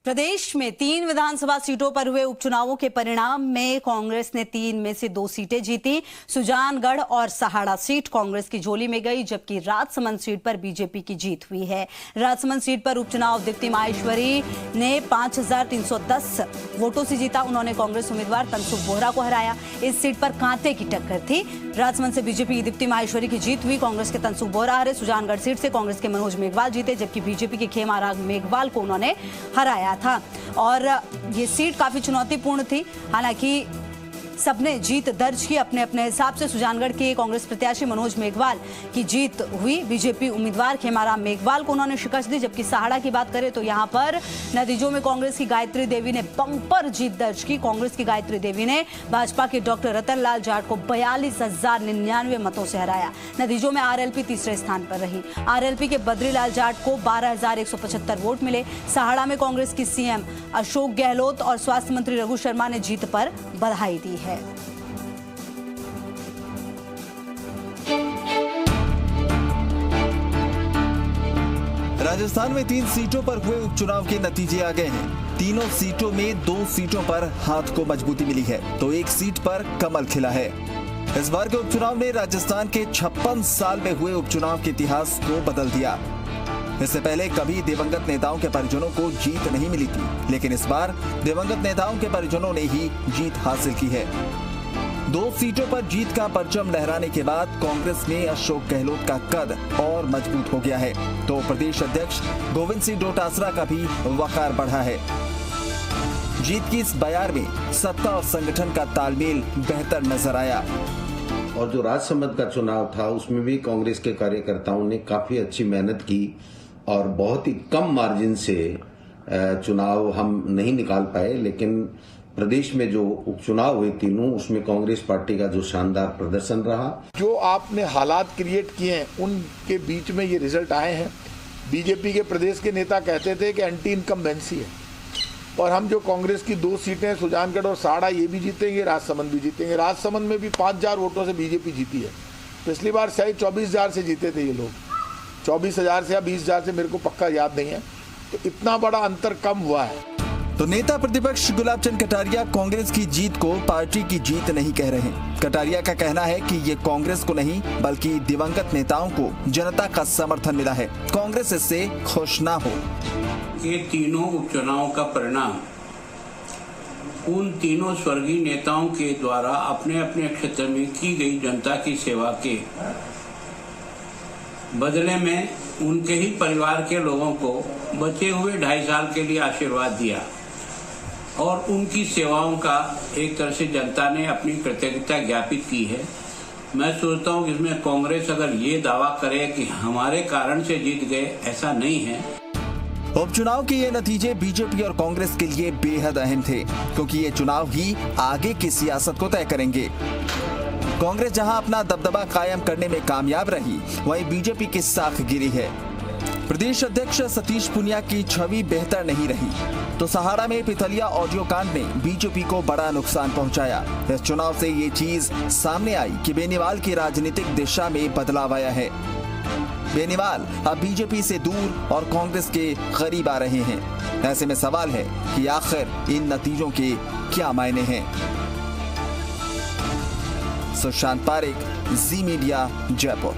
प्रदेश में 3 विधानसभा सीटों पर हुए उपचुनावों के परिणाम में कांग्रेस ने 3 में से 2 सीटें जीती। सुजानगढ़ और सहाड़ा सीट कांग्रेस की झोली में गई, जबकि राजसमंद सीट पर बीजेपी की जीत हुई है। राजसमंद सीट पर उपचुनाव दीप्ति माहेश्वरी ने 5310 वोटों से जीता। उन्होंने कांग्रेस उम्मीदवार तनसुख बोहरा को हराया। इस सीट पर कांटे की टक्कर थी। राजसमंद से बीजेपी की दीप्ति माहेश्वरी की जीत हुई, कांग्रेस के तनसुख बोहरा हारे। सुजानगढ़ सीट से कांग्रेस के मनोज मेघवाल जीते, जबकि बीजेपी के खेमाराग मेघवाल को उन्होंने हराया था। और ये सीट काफी चुनौतीपूर्ण थी। हालांकि सबने जीत दर्ज की अपने अपने हिसाब से। सुजानगढ़ के कांग्रेस प्रत्याशी मनोज मेघवाल की जीत हुई। बीजेपी उम्मीदवार खेमाराम मेघवाल को उन्होंने शिकस्त दी। जबकि सहाड़ा की बात करें तो यहां पर नतीजों में कांग्रेस की गायत्री देवी ने बम्पर जीत दर्ज की। कांग्रेस की गायत्री देवी ने भाजपा के डॉक्टर रतन लाल जाट को 42,099 मतों से हराया। नतीजों में आरएलपी तीसरे स्थान पर रही। आरएलपी के बद्रीलाल जाट को 12,175 वोट मिले। सहाड़ा में कांग्रेस की सीएम अशोक गहलोत और स्वास्थ्य मंत्री रघु शर्मा ने जीत पर बधाई दी है। राजस्थान में 3 सीटों पर हुए उपचुनाव के नतीजे आ गए हैं। तीनों सीटों में 2 सीटों पर हाथ को मजबूती मिली है तो 1 सीट पर कमल खिला है। इस बार के उपचुनाव ने राजस्थान के 56 साल में हुए उपचुनाव के इतिहास को बदल दिया। इससे पहले कभी दिवंगत नेताओं के परिजनों को जीत नहीं मिली थी, लेकिन इस बार दिवंगत नेताओं के परिजनों ने ही जीत हासिल की है। 2 सीटों पर जीत का परचम लहराने के बाद कांग्रेस में अशोक गहलोत का कद और मजबूत हो गया है तो प्रदेश अध्यक्ष गोविंद सिंह डोटासरा का भी वकार बढ़ा है। जीत की इस बयार में सत्ता और संगठन का तालमेल बेहतर नजर आया। और जो राजसमंद का चुनाव था उसमें भी कांग्रेस के कार्यकर्ताओं ने काफी अच्छी मेहनत की और बहुत ही कम मार्जिन से चुनाव हम नहीं निकाल पाए, लेकिन प्रदेश में जो उपचुनाव हुए तीनों, उसमें कांग्रेस पार्टी का जो शानदार प्रदर्शन रहा। जो आपने हालात क्रिएट किए हैं उनके बीच में ये रिजल्ट आए हैं। बीजेपी के प्रदेश के नेता कहते थे कि एंटी इनकम्बेंसी है, और हम जो कांग्रेस की 2 सीटें सुजानगढ़ और सहाड़ा ये भी जीतेंगे, राजसमंद भी जीतेंगे। राजसमंद में भी 5,000 वोटों से बीजेपी जीती है। पिछली बार शायद 24,000 से जीते थे ये लोग, 24,000 से या 20,000 से, मेरे को पक्का याद नहीं है। तो इतना बड़ा अंतर कम हुआ है। तो नेता प्रतिपक्ष गुलाब चंद कटारिया कांग्रेस की जीत को पार्टी की जीत नहीं कह रहे। कटारिया का कहना है कि ये कांग्रेस को नहीं बल्कि दिवंगत नेताओं को जनता का समर्थन मिला है। कांग्रेस इससे खुश ना हो। ये तीनों उपचुनावों का परिणाम उन तीनों स्वर्गीय नेताओं के द्वारा अपने अपने क्षेत्र में की गई जनता की सेवा के बदले में उनके ही परिवार के लोगों को बचे हुए 2.5 साल के लिए आशीर्वाद दिया और उनकी सेवाओं का एक तरह से जनता ने अपनी कृतज्ञता ज्ञापित की है। मैं सोचता हूँ इसमें कांग्रेस अगर ये दावा करे कि हमारे कारण से जीत गए, ऐसा नहीं है। उपचुनाव के ये नतीजे बीजेपी और कांग्रेस के लिए बेहद अहम थे, क्योंकि ये चुनाव ही आगे की सियासत को तय करेंगे। कांग्रेस जहां अपना दबदबा कायम करने में कामयाब रही, वहीं बीजेपी की साख गिरी है। प्रदेश अध्यक्ष सतीश पुनिया की छवि बेहतर नहीं रही तो सहाड़ा में पिथलिया ऑडियो कांड ने बीजेपी को बड़ा नुकसान पहुंचाया। इस चुनाव से ये चीज सामने आई कि बेनीवाल की राजनीतिक दिशा में बदलाव आया है। बेनीवाल अब बीजेपी से दूर और कांग्रेस के करीब आ रहे हैं। ऐसे में सवाल है कि आखिर इन नतीजों के क्या मायने हैं। सुशांत पारेख, जी मीडिया, जयपुर।